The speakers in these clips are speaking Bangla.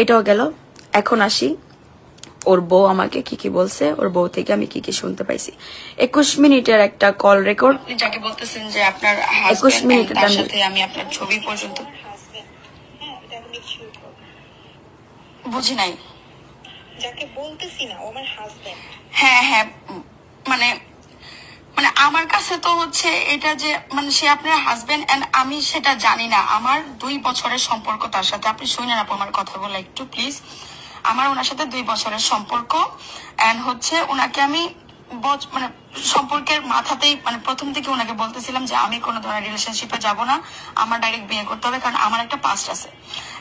এটাও গেল। এখন আসি ওর বউ আমাকে কি কি বলছে, ওর বউ থেকে আমি কি কি শুনতে পাইছি। 21 মিনিটের একটা কল রেকর্ড। যাকে বলতেছেন যে আপনার 21 মিনিটের সাথে আমি আপনার ছবি পর্যন্ত বুঝি নাই। যাকে বলতেছি না ও আমার হাজবেন্ড। হ্যাঁ হ্যাঁ, মানে মানে আমার কাছে তো হচ্ছে এটা যে মানে সে আপনার হাজবেন্ড এন্ড আমি সেটা জানি না। আমার 2 বছরের সম্পর্ক তার সাথে। আপনি শুনে না আমার কথাগুলো একটু প্লিজ। আমার ওনার সাথে 2 বছরের সম্পর্ক এন্ড হচ্ছে ওনাকে আমি মানে সম্পর্কের মাথাতেই মানে প্রথম থেকে ওনাকে বলতেছিলাম যে আমি কোনো ধরনের রিলেশনশিপে যাব না, আমার ডাইরেক্ট বিয়ে করতে হবে, কারণ আমার একটা পাস্ট আছে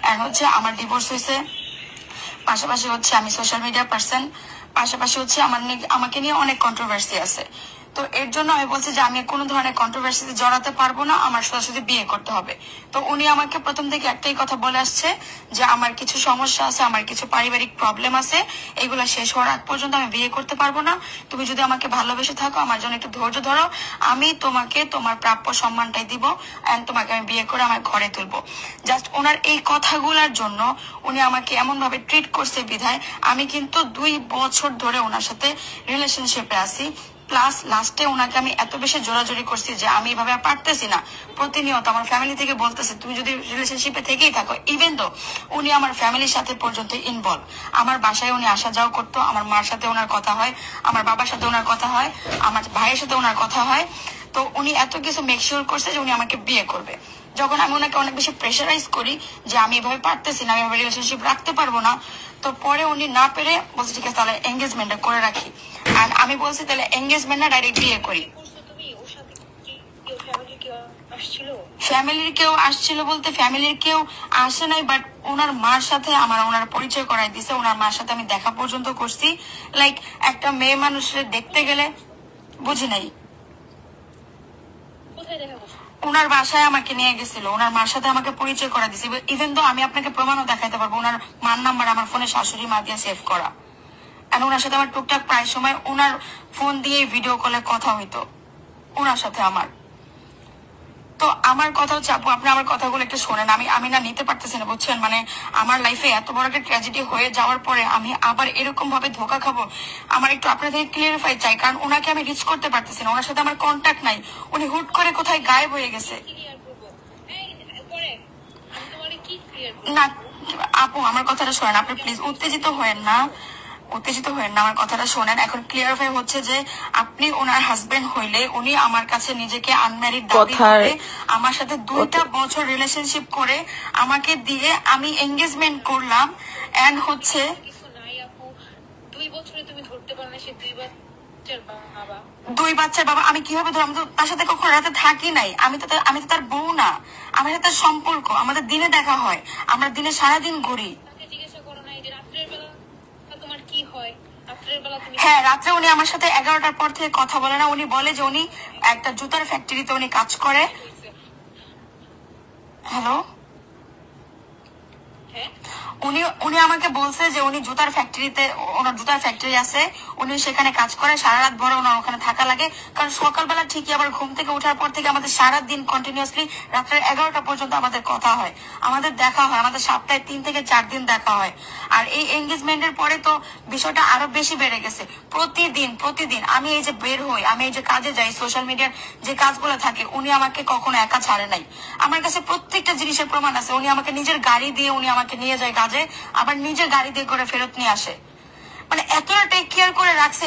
এন্ড হচ্ছে আমার ডিভোর্স হয়েছে। পাশাপাশি হচ্ছে আমি সোশ্যাল মিডিয়া পার্সন, পাশাপাশি হচ্ছে আমাকে নিয়ে অনেক কন্ট্রোভার্সি আছে। তো এর জন্য আমি বলছি যে আমি কোনো ধরনের কন্ট্রোভার্সিতে জড়াতে পারবো না, আমার সাথে বিয়ে করতে হবে। তো উনি আমাকে প্রথম থেকে একটাই কথা বলে আসছে যে আমার কিছু সমস্যা আছে, আমার কিছু পারিবারিক প্রবলেম আছে, এগুলো শেষ হওয়ার আগ পর্যন্ত আমি বিয়ে করতে পারবো না। তুমি যদি আমাকে ভালোবেসে থাকো আমার জন্য একটু ধৈর্য ধরো, আমি তোমাকে তোমার প্রাপ্য সম্মানটাই দিব এন্ড তোমাকে আমি বিয়ে করে আমার ঘরে তুলবো। জাস্ট ওনার এই কথাগুলোর জন্য উনি আমাকে এমন ভাবে ট্রিট করছে বিধায় আমি কিন্তু 2 বছর ধরে ওনার সাথে রিলেশনশিপে আছি। প্লাস লাস্টে ওনাকে আমি এত বেশি জোরাজোরি করছি যে আমি এভাবে পারতেছি না। প্রতিনিয়ত আমার ফ্যামিলি থেকে বলতেছে তুমি যদি রিলেশনশিপে থেকেই থাকো, ইভেন তো উনি আমার ফ্যামিলির সাথে পর্যন্ত ইনভলভ। আমার বাসায় উনি আসা যাওয়া করতো, আমার মার সাথে ওনার কথা হয়, আমার বাবার সাথে ওনার কথা হয়, আমার ভাইয়ের সাথে ওনার কথা হয়। তো উনি এত কিছু মেক শিওর করছে যে উনি আমাকে বিয়ে করবে। যখন আমি ওনাকে অনেক বেশি প্রেশারাইজ করি যে আমি এভাবে পারতেছি না, আমি এভাবে রিলেশনশিপ রাখতে পারবো না, তো পরে উনি না পেরে বলছে ঠিক আছে তাহলে এঙ্গেজমেন্টটা করে রাখি। আর আমি বলছি তাহলে এঙ্গেজমেন্ট না ডাইরেক্ট বিয়ে করি। ফ্যামিলির কেউ আসছিল বলতে ফ্যামিলির কেউ আসে নাই, বাট ওনার মার সাথে ওনার পরিচয় করাই দিছে। ওনার মার সাথে আমি দেখা পর্যন্ত করছি। লাইক একটা মেয়ে মানুষের দেখতে গেলে বুঝি নাই, ওনার বাসায় আমাকে নিয়ে গেছিল, ওনার মার সাথে আমাকে পরিচয় করা দিছে। ইভেন তো আমি আপনাকে প্রমাণও দেখাইতে পারবো, ওনার মার নাম্বার আমার ফোনে শাশুড়ি মা দিয়ে সেভ করা। আর ওনার সাথে আমার টুকটাক প্রায় সময় ওনার ফোন দিয়ে ভিডিও কলে কথা হইতো ওনার সাথে আমার। তো আমার কথা হচ্ছে আপু আপনি আমার কথাগুলো একটু শোনেন। আমি না নিতে পারতেছি না, বুঝছেন? মানে আমার লাইফে এত বড় একটা ট্র্যাজেডি হয়ে যাওয়ার পরে আমি আবার এরকম ভাবে ধোকা খাবো, আমার একটু আপনাদের ক্লিয়ারিফাই চাই। কারণ ওনাকে আমি রিচ করতে পারতেছি না, ওনার সাথে আমার কন্ট্যাক্ট নাই, উনি হুট করে কোথায় গায়েব হয়ে গেছে। না আপু আমার কথাটা শোনেন, আপনি প্লিজ উত্তেজিত হয়েন না, উত্তেজিত হয়েন না, আমার কথাটা শোনেন। এখন ক্লিয়ারিফাই হচ্ছে যে আপনি ওনার হাজবেন্ড হইলে উনি আমার কাছে নিজেকে আনম্যারিড দাবি করে আমার সাথে 2টা বছর রিলেশনশিপ করে আমাকে দিয়ে আমি এঙ্গেজমেন্ট করলাম এন্ড হচ্ছে 2 বছরে তুমি ধরতে পারো না সে 2 বাচ্চার বাবা। আমি কিভাবে ধরো, আমি তো তার সাথে কখনো রাতে থাকি নাই, আমি তো তার বউ না, আমার সাথে তার সম্পর্ক, আমাদের দিনে দেখা হয়, আমরা দিনে সারাদিন ঘুরি। হ্যাঁ রাত্রে উনি আমার সাথে 11টার পর থেকে কথা বলে না। উনি বলে যে উনি একটা জুতার ফ্যাক্টরিতে উনি কাজ করে। হ্যালো, উনি আমাকে বলছে যে উনি জুতার ফ্যাক্টরিতে, ওনার জুতার ফ্যাক্টরি আছে, উনি সেখানে কাজ করে, সারা রাত ভরে ওনার ওখানে থাকা লাগে। কারণ সকালবেলা ঠিকই আবার ঘুম থেকে ওঠার পর থেকে আমাদের সারা দিন কন্টিনিউয়াসলি রাত্রে 11টা পর্যন্ত আমাদের কথা হয়, আমাদের দেখা হয়, আমাদের সপ্তাহে 3 থেকে 4 দিন দেখা হয়। আর এই এঙ্গেজমেন্টের পরে তো বিষয়টা আরো বেশি বেড়ে গেছে। প্রতিদিন আমি এই যে বের হই, আমি এই যে কাজে যাই, সোশ্যাল মিডিয়ার যে কাজগুলো থাকে, উনি আমাকে কখনো একা ছাড়ে নাই। আমার কাছে প্রত্যেকটা জিনিসের প্রমাণ আছে। উনি আমাকে নিজের গাড়ি দিয়ে উনি আমাকে নিয়ে যায় কাজে, আবার নিজের গাড়ি দিয়ে করে ফেরত নিয়ে আসে। মানে এতটা টেক কেয়ার করে রাখছে,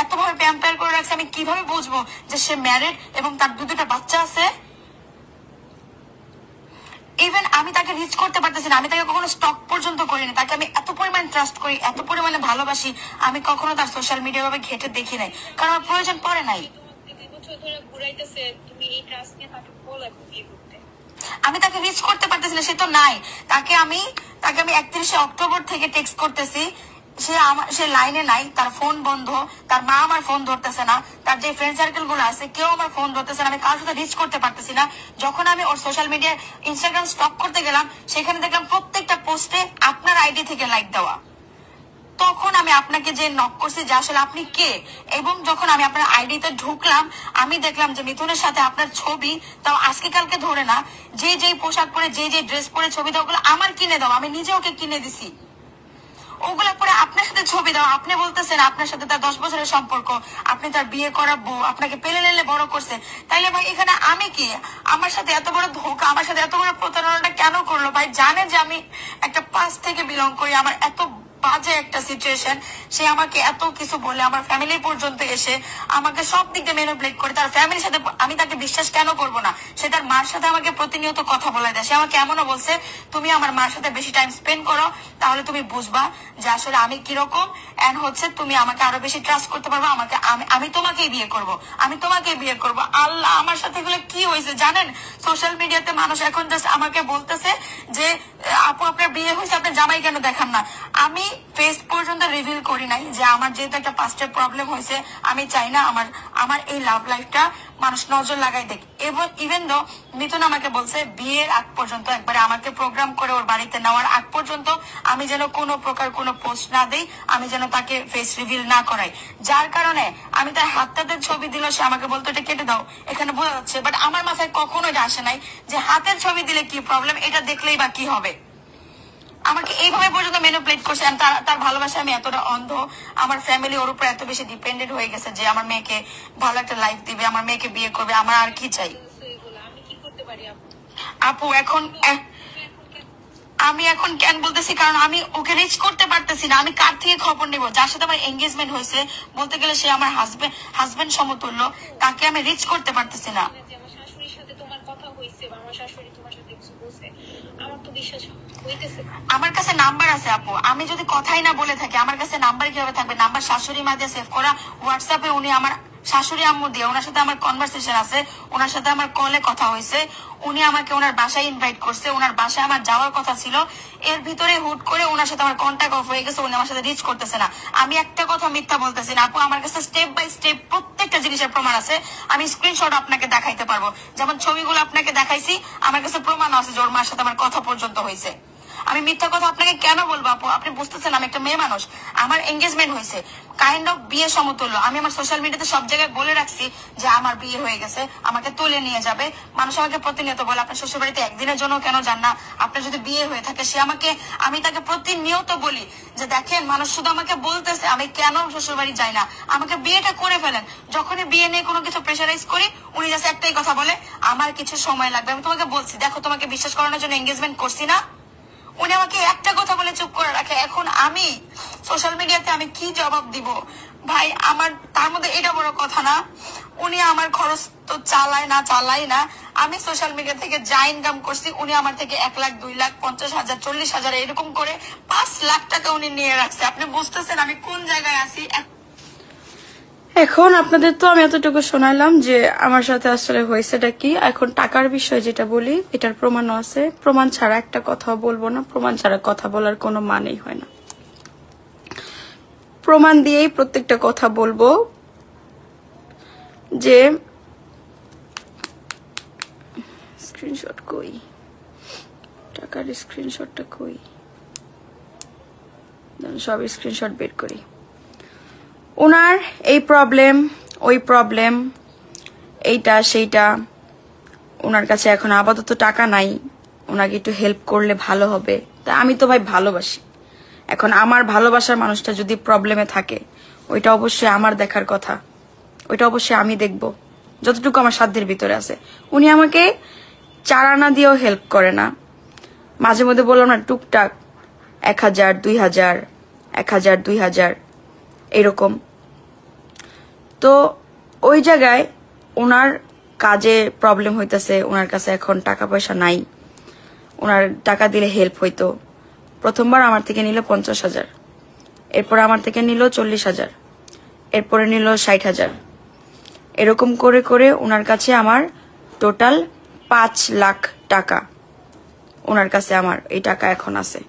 এতভাবে প্যাম্পায়ার করে রাখছে, আমি কিভাবে বুঝবো যে সে ম্যারিড এবং তার 2টা বাচ্চা আছে? ইভেন আমি তাকে রিচ করতে পারতেছি না, আমি তাকে কখনো স্টক পর্যন্ত করিনি। তাকে আমি এত পরিমাণ ট্রাস্ট করি, এত পরিমাণে ভালোবাসি, আমি কখনো তার সোশ্যাল মিডিয়া ভাবে ঘেটে দেখি নাই, কারণ আমার প্রয়োজন পড়ে নাই। আমি তাকে রিচ করতে পারতেছি না, সে তো নাই। তাকে আমি 31শে অক্টোবর থেকে টেক্সট করতেছি, সে লাইনে নাই, তার ফোন বন্ধ, তার মা আমার ফোন ধরতেছে না, তার যে ফ্রেন্ড সার্কেল গুলো আছে কেউ আমার ফোন ধরতেছে না, আমি কারোর সাথে রিচ করতে পারতেছি না। যখন আমি ওর সোশ্যাল মিডিয়া ইনস্টাগ্রাম স্টক করতে গেলাম, সেখানে দেখলাম প্রত্যেকটা পোস্টে আপনার আইডি থেকে লাইক দেওয়া। তখন আমি আপনাকে যে নক করছি যে আসলে আপনি কে, এবং যখন আমি আপনার আইডিতে ঢুকলাম আমি দেখলাম যে মিথুনের সাথে আপনার ছবি, তাও আজকে কালকে ধরে না, যে পোশাক পরে যে ড্রেস পরে ছবি দাও ওগুলো আমার কিনে দাও, আমি নিজে ওকে কিনে দিছি। ওগুলা পরে আপনার সাথে ছবি দাও, আপনি বলতেছেন আপনার সাথে তার 10 বছরের সম্পর্ক, আপনি তার বিয়ে করা বউ, আপনাকে পেলে লেলে বড় করছে। তাইলে ভাই এখানে আমি কি, আমার সাথে এত বড় ধোঁকা, আমার সাথে এত বড় প্রতারণাটা কেন করলো? ভাই জানে যে আমি একটা পাস থেকে বিলং করি, আমার এত বাজে একটা সিচুয়েশন, সে আমাকে এত কিছু বলে, আমার ফ্যামিলি পর্যন্ত এসে আমাকে সব দিক দিয়ে ম্যানিপুলেট করে। তার ফ্যামিলির সাথে আমি তাকে বিশ্বাস কেন করব না? সে তার মার সাথে আমাকে প্রতিনিয়ত কথা বলে দেয়। সে আমাকে এমনও বলছে তুমি আমার মার সাথে বেশি টাইম স্পেন্ড করো, তাহলে তুমি বুঝবা যে আসলে আমি কিরকম, এন্ড হচ্ছে তুমি আমাকে আরো বেশি ট্রাস্ট করতে পারবো, আমাকে আমি তোমাকেই বিয়ে করব, আমি তোমাকেই বিয়ে করব। আল্লাহ, আমার সাথে এগুলো কি হয়েছে জানেন? সোশ্যাল মিডিয়াতে মানুষ এখন জাস্ট আমাকে বলতেছে যে আপু আপনার বিয়ে হয়েছে, আপনি জামাই কেন দেখান না? আমি ফেস পর্যন্ত রিভিল করি নাই যে আমার যেহেতু একটা পাস্টের প্রবলেম হয়েছে, আমি চাই না আমার এই লাভ লাইফটা মানুষ নজর লাগাই দেখ। ইভেন দো মিথুন আমাকে বলছে বিয়ের আগ পর্যন্ত, একবারে আমাকে প্রোগ্রাম করে ওর বাড়িতে নেওয়ার আগ পর্যন্ত আমি যেন কোনো প্রকার কোনো পোস্ট না দেই, আমি যেন তাকে ফেস রিভিল না করাই। যার কারণে আমি তার হাতটাতে ছবি দিল, সে আমাকে বলতো এটা কেটে দাও, এখানে বোঝা যাচ্ছে। বাট আমার মাথায় কখনো এটা আসে নাই যে হাতের ছবি দিলে কি প্রবলেম, এটা দেখলেই বা কি হবে। আমাকে এইভাবে পর্যন্ত ম্যানিপুলেট করছে। তার ভালোবাসা আমি এতটা অন্ধ, আমার ফ্যামিলি ওর উপর এত বেশি ডিপেন্ডেন্ট হয়ে গেছে যে আমার মেয়েকে ভালো একটা লাইফ দিবে, আমার মেয়েকে বিয়ে করবে, আমার আর কি চাই? আপু এখন আমি এখন কেন বলতেছি, কারণ আমি ওকে রিচ করতে পারতেছি না। আমি কার থেকে খবর নিব? যার সাথে আমার এঙ্গেজমেন্ট হয়েছে, বলতে গেলে সে আমার হাজবেন্ড সমতুল্য, তাকে আমি রিচ করতে পারতেছি না। আমার কাছে নাম্বার আছে আপু, আমি যদি কথাই না বলে থাকি আমার কাছে নাম্বার কিভাবে থাকবে? নাম্বার শাশুড়ি মা দিয়ে সেভ করা, হোয়াটসঅ্যাপে উনি আমার শাশুড়ি আম্মু দিয়ে, ওনার সাথে আমার কনভারসেশন আছে, ওনার সাথে আমার কলে কথা হয়েছে, উনি আমাকে ওনার বাসায় ইনভাইট করছে, ওনার বাসায় আমার যাওয়ার কথা ছিল, এর ভিতরে হুট করে ওনার সাথে আমার কন্ট্যাক্ট অফ হয়ে গেছে, উনি আমার সাথে রিচ করতেছে না। আমি একটা কথা মিথ্যা বলতেছি না আপু, আমার কাছে স্টেপ বাই স্টেপ প্রত্যেকটা জিনিসের প্রমাণ আছে, আমি স্ক্রিনশট আপনাকে দেখাইতে পারবো। যেমন ছবিগুলো আপনাকে দেখাইছি, আমার কাছে প্রমাণ আছে যে ওর মার সাথে আমার কথা পর্যন্ত হয়েছে। আমি মিথ্যা কথা আপনাকে কেন বলবো আপু? আপনি বুঝতেছেন আমি একটা মেয়ে মানুষ, আমার এঙ্গেজমেন্ট হয়েছে, কাইন্ড অফ বিয়ে সমতুল্য। আমি আমার সোশ্যাল মিডিয়াতে সব জায়গায় বলে রাখছি যে আমার বিয়ে হয়ে গেছে, আমাকে তুলে নিয়ে যাবে। মানুষ আমাকে প্রতিনিয়ত বলে আপনার শ্বশুর বাড়িতে একদিনের জন্য কেন যান না, আপনার যদি বিয়ে হয়ে থাকে। আমি তাকে প্রতিনিয়ত বলি যে দেখেন, মানুষ শুধু আমাকে বলতেছে আমি কেন শ্বশুর বাড়ি যাই না, আমাকে বিয়েটা করে ফেলেন। যখনই বিয়ে নিয়ে কোনো কিছু প্রেশারাইজ করি, উনি জাস্ট একটাই কথা বলে আমার কিছু সময় লাগবে। আমি তোমাকে বলছি দেখো, তোমাকে বিশ্বাস করানোর জন্য এঙ্গেজমেন্ট করছি না। উনি আমাকে একটা কথা বলে চুপ করে রাখে। এখন আমি সোশ্যাল মিডিয়াতে আমি কি জবাব দিব ভাই? আমার তার মধ্যে এটা বড় কথা না, উনি আমার খরচ তো চালাই না। আমি সোশ্যাল মিডিয়া থেকে যা ইনকাম করছি, উনি আমার থেকে 1 লাখ 2 লাখ 50,000 40,000 এরকম করে 5 লাখ টাকা উনি নিয়ে রাখছে। আপনি বুঝতেছেন আমি কোন জায়গায় আছি? এখন আপনাদের তো আমি এতটুকু শোনালাম যে আমার সাথে আসলে হয়েছেটা কি। এখন টাকার বিষয় যেটা বলি, এটার প্রমাণও আছে। প্রমাণ ছাড়া একটা কথা বলবো না, প্রমাণ ছাড়া কথা বলার কোনো মানেই হয় না। প্রমাণ দিয়েই প্রত্যেকটা কথা বলবো। যে স্ক্রিনশট কই, টাকার স্ক্রিনশটটা কই, সব স্ক্রিনশট বের করি। ওনার এই প্রবলেম, ওই প্রবলেম, এইটা সেইটা, ওনার কাছে এখন আপাতত টাকা নাই, ওনাকে একটু হেল্প করলে ভালো হবে। তা আমি তো ভাই ভালোবাসি, এখন আমার ভালোবাসার মানুষটা যদি প্রবলেমে থাকে, ওইটা অবশ্যই আমার দেখার কথা, ওইটা অবশ্যই আমি দেখব যতটুকু আমার সাধ্যের ভিতরে আছে। উনি আমাকে 4 আনা দিয়েও হেল্প করে না, মাঝে মধ্যে বললাম না টুকটাক 1000 2000 1000 2000 এরকম। তো ওই জায়গায় ওনার কাজে প্রবলেম হইতেছে, ওনার কাছে এখন টাকা পয়সা নাই, ওনার টাকা দিলে হেল্প হইতো। প্রথমবার আমার থেকে নিল 50,000, এরপর আমার থেকে নিল 40,000, এরপরে নিল 60,000, এরকম করে করে ওনার কাছে আমার টোটাল 5 লাখ টাকা ওনার কাছে আমার এই টাকা এখন আছে।